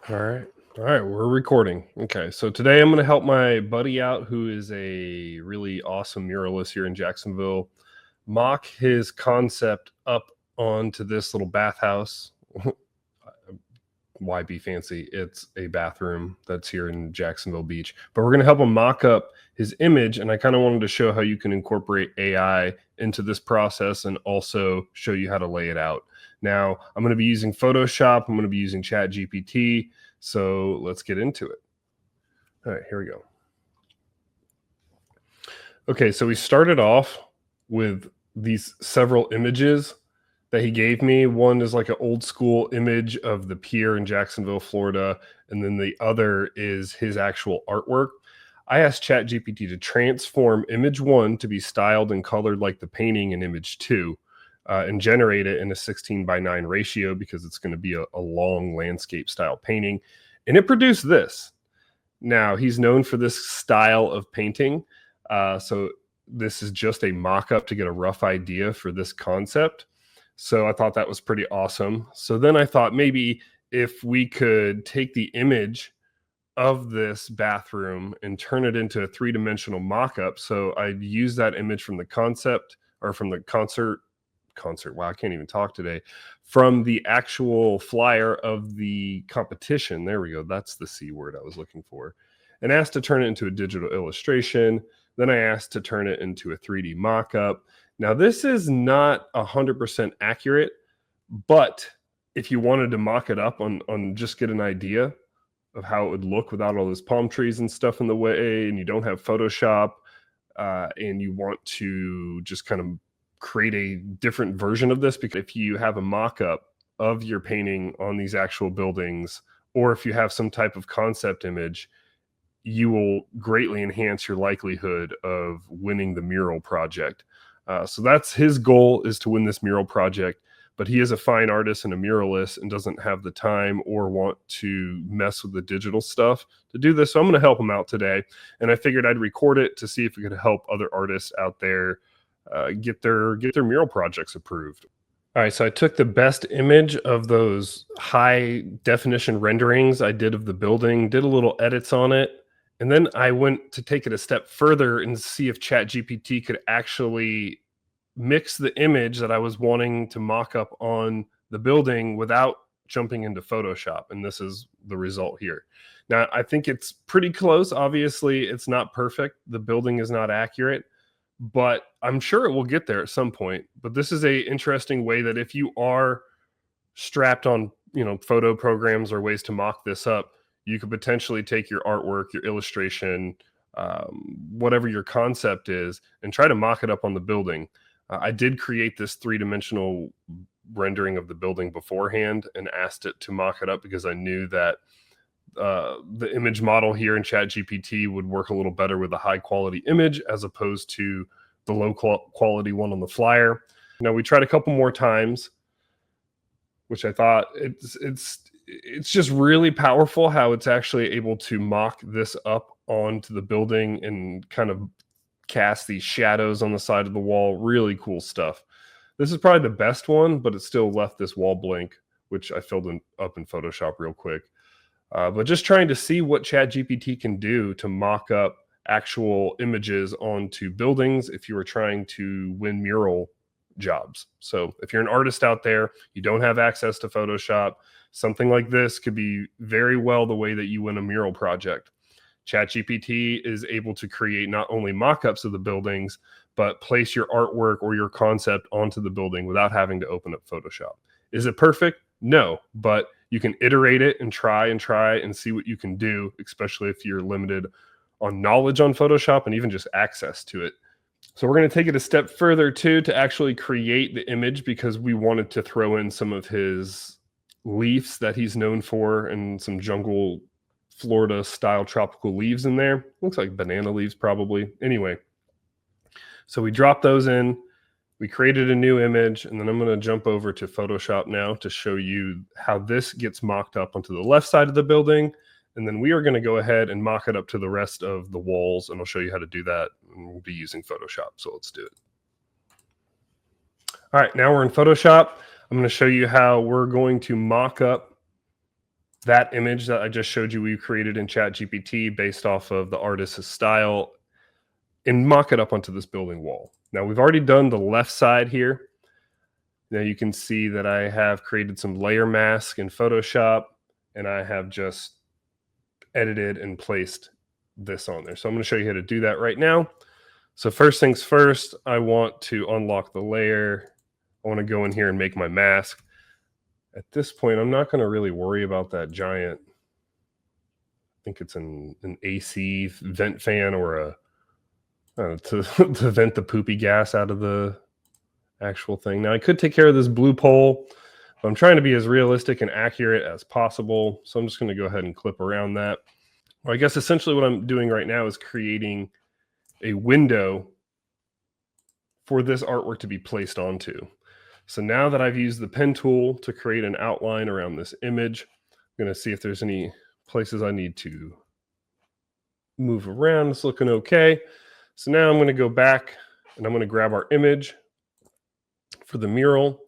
All right. All right, we're recording. Okay, so today I'm going to help my buddy out who is a really awesome muralist here in Jacksonville mock his concept up onto this little bathhouse. Why be fancy? It's a bathroom that's here in Jacksonville Beach. But we're going to help him mock up his image. And I kind of wanted to show how you can incorporate AI into this process and also show you how to lay it out. Now, I'm going to be using Photoshop. I'm going to be using Chat GPT. So let's get into it. All right, here we go. Okay, so we started off with these several images that he gave me. One is like an old school image of the pier in Jacksonville, Florida, and then the other is his actual artwork. I asked ChatGPT to transform image one to be styled and colored like the painting in image two, and generate it in a 16:9 ratio because it's going to be a long landscape style painting. And it produced this. Now, he's known for this style of painting. So this is just a mock-up to get a rough idea for this concept. So I thought that was pretty awesome. So then I thought maybe if we could take the image of this bathroom and turn it into a three-dimensional mock-up. So I'd use that image from the concept or from the concert. Wow, I can't even talk today. From the actual flyer of the competition. There we go. That's the C word I was looking for. And asked to turn it into a digital illustration. Then I asked to turn it into a 3D mock-up. Now, this is not 100% accurate, but if you wanted to mock it up on just get an idea of how it would look without all those palm trees and stuff in the way, and you don't have Photoshop, and you want to just kind of create a different version of this, because if you have a mock-up of your painting on these actual buildings, or if you have some type of concept image, you will greatly enhance your likelihood of winning the mural project. So that's his goal, is to win this mural project. But he is a fine artist and a muralist and doesn't have the time or want to mess with the digital stuff to do this. So I'm going to help him out today. And I figured I'd record it to see if it could help other artists out there get their mural projects approved. All right, so I took the best image of those high definition renderings I did of the building, did a little edits on it, and then I went to take it a step further and see if ChatGPT could actually mix the image that I was wanting to mock up on the building without jumping into Photoshop. And this is the result here. Now, I think it's pretty close. Obviously, it's not perfect. The building is not accurate, but I'm sure it will get there at some point. But this is a interesting way that if you are strapped on, photo programs or ways to mock this up, you could potentially take your artwork, your illustration, whatever your concept is, and try to mock it up on the building. I did create this three-dimensional rendering of the building beforehand and asked it to mock it up because I knew that the image model here in ChatGPT would work a little better with a high-quality image as opposed to the low-quality one on the flyer. Now, we tried a couple more times, which I thought it's just really powerful how it's actually able to mock this up onto the building and kind of cast these shadows on the side of the wall. Really cool stuff. This is probably the best one, but it still left this wall blank, which I filled up in Photoshop real quick. But just trying to see what ChatGPT can do to mock up actual images onto buildings if you are trying to win mural jobs. So if you're an artist out there, you don't have access to Photoshop, something like this could be very well the way that you win a mural project. ChatGPT is able to create not only mock-ups of the buildings, but place your artwork or your concept onto the building without having to open up Photoshop. Is it perfect? No, but you can iterate it and try and see what you can do, especially if you're limited on knowledge on Photoshop and even just access to it. So we're going to take it a step further too to actually create the image, because we wanted to throw in some of his leaves that he's known for and some jungle Florida style tropical leaves in there. Looks like banana leaves probably. Anyway, so we dropped those in. We created a new image, and then I'm going to jump over to Photoshop now to show you how this gets mocked up onto the left side of the building. And then we are going to go ahead and mock it up to the rest of the walls, and I'll show you how to do that. And we'll be using Photoshop, so let's do it. All right, now we're in Photoshop. I'm going to show you how we're going to mock up that image that I just showed you we created in Chat GPT based off of the artist's style and mock it up onto this building wall. Now we've already done the left side here. Now you can see that I have created some layer mask in Photoshop, and I have just edited and placed this on there. So I'm going to show you how to do that right now. So first things first, I want to unlock the layer. I want to go in here and make my mask. At this point, I'm not going to really worry about that giant, I think it's an AC vent fan or to vent the poopy gas out of the actual thing. Now I could take care of this blue pole, but I'm trying to be as realistic and accurate as possible. So I'm just going to go ahead and clip around that. Well, I guess essentially what I'm doing right now is creating a window for this artwork to be placed onto. So now that I've used the pen tool to create an outline around this image, I'm going to see if there's any places I need to move around. It's looking okay. So now I'm going to go back and I'm going to grab our image for the mural.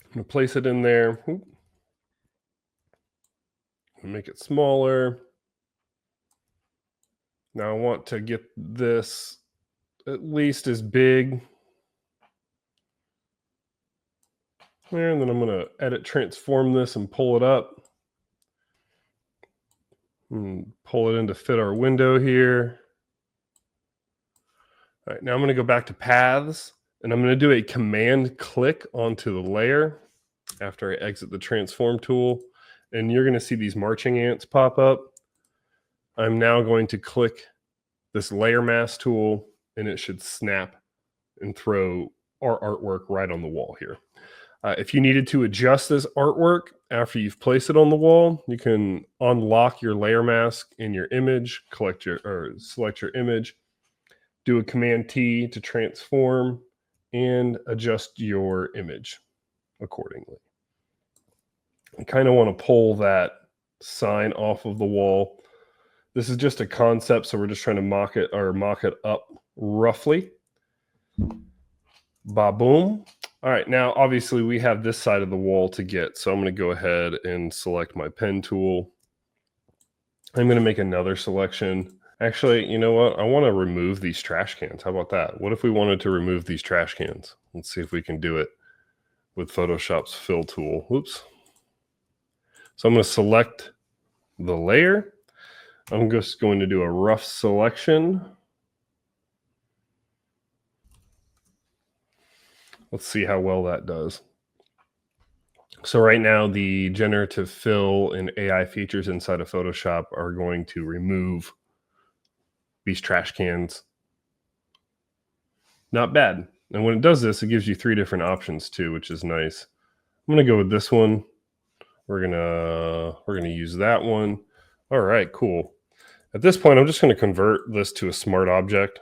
I'm going to place it in there. Make it smaller. Now I want to get this at least as big. There, and then I'm going to edit transform this and pull it up. And pull it in to fit our window here. All right, now I'm going to go back to paths, and I'm going to do a command click onto the layer after I exit the transform tool, and you're going to see these marching ants pop up. I'm now going to click this layer mask tool, and it should snap and throw our artwork right on the wall here. If you needed to adjust this artwork after you've placed it on the wall, you can unlock your layer mask in your image, select your image, do a Command T to transform, and adjust your image accordingly. I kind of want to pull that sign off of the wall. This is just a concept, so we're just trying to mock it up roughly. Ba-boom. All right, now obviously we have this side of the wall to get, so I'm going to go ahead and select my pen tool. I'm going to make another selection. Actually, you know what? I want to remove these trash cans. How about that? What if we wanted to remove these trash cans? Let's see if we can do it with Photoshop's fill tool. Whoops. So I'm going to select the layer. I'm just going to do a rough selection. Let's see how well that does. So right now, the generative fill and AI features inside of Photoshop are going to remove these trash cans. Not bad. And when it does this, it gives you 3 different options too, which is nice. I'm going to go with this one. We're gonna use that one. All right, cool. At this point, I'm just going to convert this to a smart object.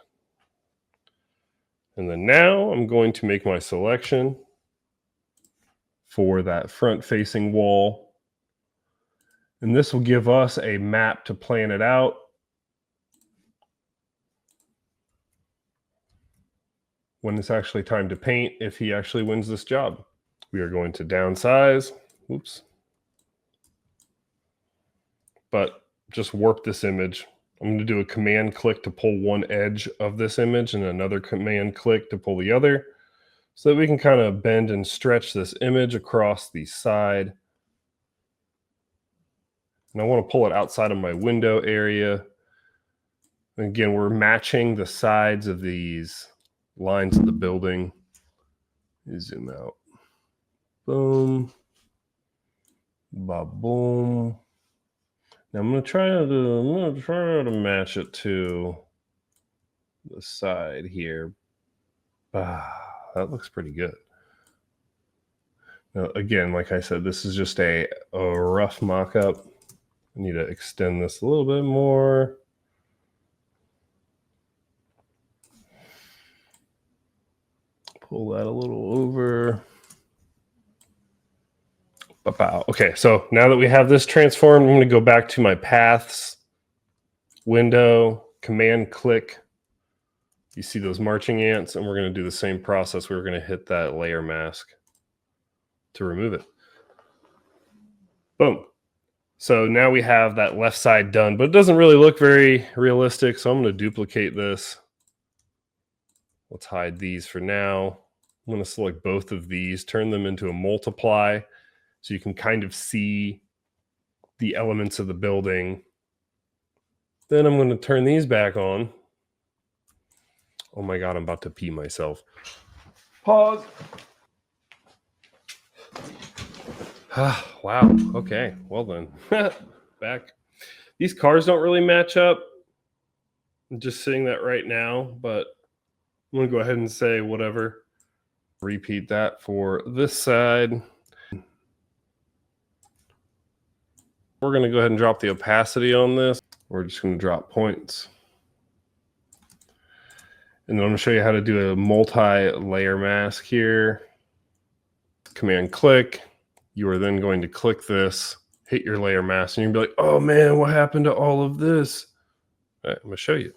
And then now I'm going to make my selection for that front-facing wall. And this will give us a map to plan it out. When it's actually time to paint, if he actually wins this job. We are going to downsize. Oops. But just warp this image. I'm going to do a command click to pull one edge of this image and another command click to pull the other, so that we can kind of bend and stretch this image across the side. And I want to pull it outside of my window area. Again, we're matching the sides of these lines of the building. Zoom out. Boom. Ba-boom. Now I'm going to try to match it to the side here. That looks pretty good. Now, again, like I said, this is just a rough mock-up. I need to extend this a little bit more. Pull that a little over. Okay, so now that we have this transformed, I'm going to go back to my paths window, command click. You see those marching ants, and we're going to do the same process. We're going to hit that layer mask. to remove it. Boom. So now we have that left side done, but it doesn't really look very realistic. So I'm going to duplicate this. Let's hide these for now. I'm going to select both of these, turn them into a multiply so you can kind of see the elements of the building. Then I'm going to turn these back on. Oh my God, I'm about to pee myself. Pause. Wow. Okay. Well then, back. These cars don't really match up. I'm just saying that right now, but I'm going to go ahead and say whatever. Repeat that for this side. We're going to go ahead and drop the opacity on this. We're just going to drop points. And then I'm going to show you how to do a multi-layer mask here. Command click. You are then going to click this, hit your layer mask, and you'll be like, oh man, what happened to all of this? All right, I'm going to show you.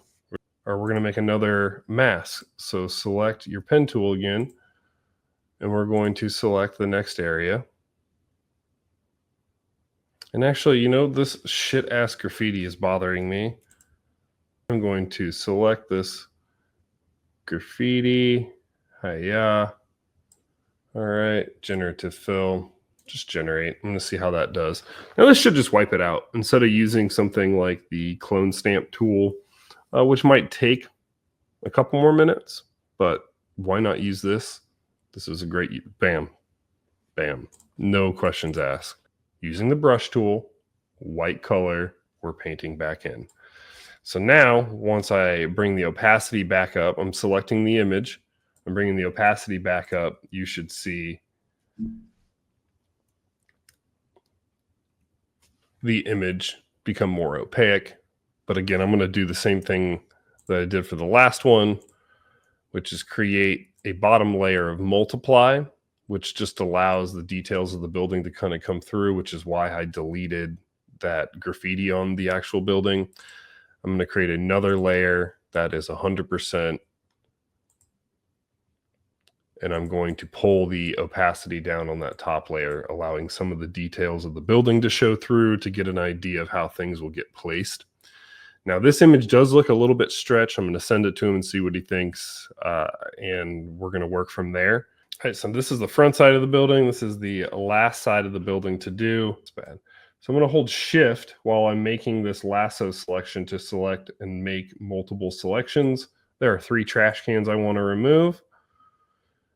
Or we're going to make another mask. So select your pen tool again, and we're going to select the next area. And actually, you know, this shit-ass graffiti is bothering me. I'm going to select this graffiti. Hiya. All right, generative fill. Just generate. I'm going to see how that does. Now, this should just wipe it out instead of using something like the clone stamp tool, which might take a couple more minutes, but why not use this? This is a great, bam, bam, no questions asked. Using the brush tool, white color, we're painting back in. So now, once I bring the opacity back up, I'm selecting the image, I'm bringing the opacity back up, you should see the image become more opaque. But again, I'm going to do the same thing that I did for the last one, which is create a bottom layer of multiply, which just allows the details of the building to kind of come through, which is why I deleted that graffiti on the actual building. I'm going to create another layer that is 100%. And I'm going to pull the opacity down on that top layer, allowing some of the details of the building to show through to get an idea of how things will get placed. Now, this image does look a little bit stretched. I'm going to send it to him and see what he thinks, and we're going to work from there. All right, so this is the front side of the building. This is the last side of the building to do. It's bad. So I'm going to hold Shift while I'm making this lasso selection to select and make multiple selections. There are 3 trash cans I want to remove.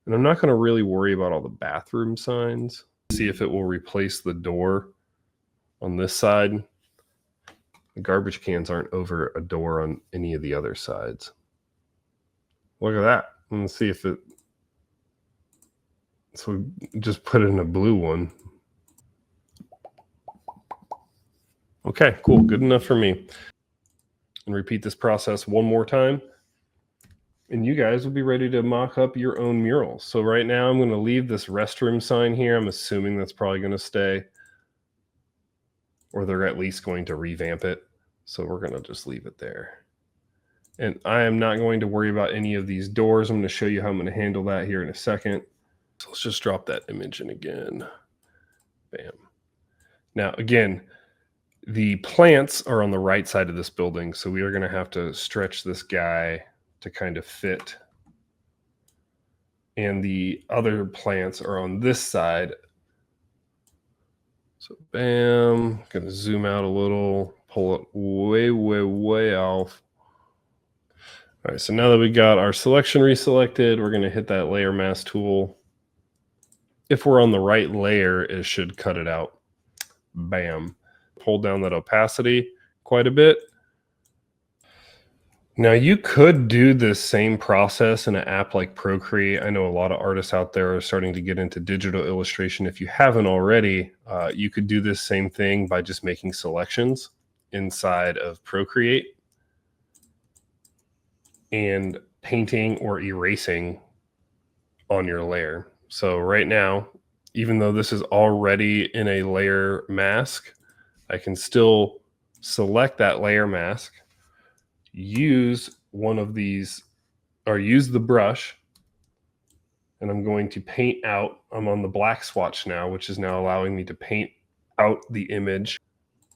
And I'm not going to really worry about all the bathroom signs. See if it will replace the door on this side. The garbage cans aren't over a door on any of the other sides. Look at that. Let's see if it... So just put in a blue one. Okay, cool. Good enough for me. And repeat this process one more time. And you guys will be ready to mock up your own murals. So right now I'm going to leave this restroom sign here. I'm assuming that's probably going to stay. Or they're at least going to revamp it. So we're going to just leave it there. And I am not going to worry about any of these doors. I'm going to show you how I'm going to handle that here in a second. So let's just drop that image in again. Bam. Now, again, the plants are on the right side of this building. So we are going to have to stretch this guy to kind of fit. And the other plants are on this side. So bam, gonna zoom out a little, pull it way, way, way off. All right, so now that we got our selection reselected, we're gonna hit that layer mask tool. If we're on the right layer, it should cut it out. Bam. Hold down that opacity quite a bit. Now, you could do this same process in an app like Procreate. I know a lot of artists out there are starting to get into digital illustration. If you haven't already, you could do this same thing by just making selections inside of Procreate and painting or erasing on your layer. So right now, even though this is already in a layer mask, I can still select that layer mask, use one of these, or use the brush and I'm going to paint out. I'm on the black swatch now, which is now allowing me to paint out the image.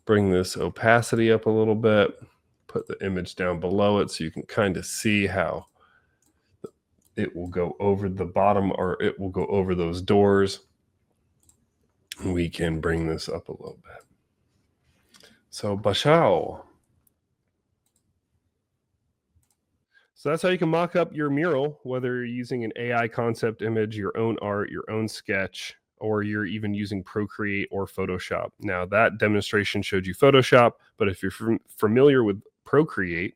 Bring this opacity up a little bit, put the image down below it so you can kind of see how it will go over the bottom, or it will go over those doors. We can bring this up a little bit. So Bashao. So that's how you can mock up your mural, whether you're using an AI concept image, your own art, your own sketch, or you're even using Procreate or Photoshop. Now, that demonstration showed you Photoshop, but if you're familiar with Procreate,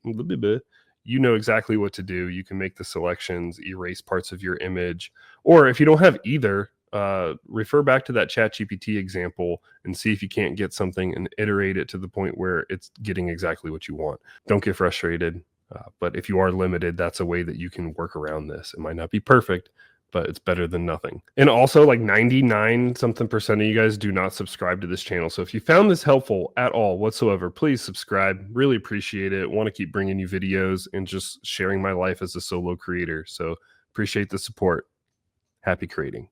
you know exactly what to do. You can make the selections, erase parts of your image, or if you don't have either, refer back to that Chat GPT example and see if you can't get something and iterate it to the point where it's getting exactly what you want. Don't get frustrated. But if you are limited, that's a way that you can work around this. It might not be perfect, but it's better than nothing. And also, like 99 something percent of you guys do not subscribe to this channel. So if you found this helpful at all whatsoever, please subscribe. Really appreciate it. Want to keep bringing you videos and just sharing my life as a solo creator. So appreciate the support. Happy creating.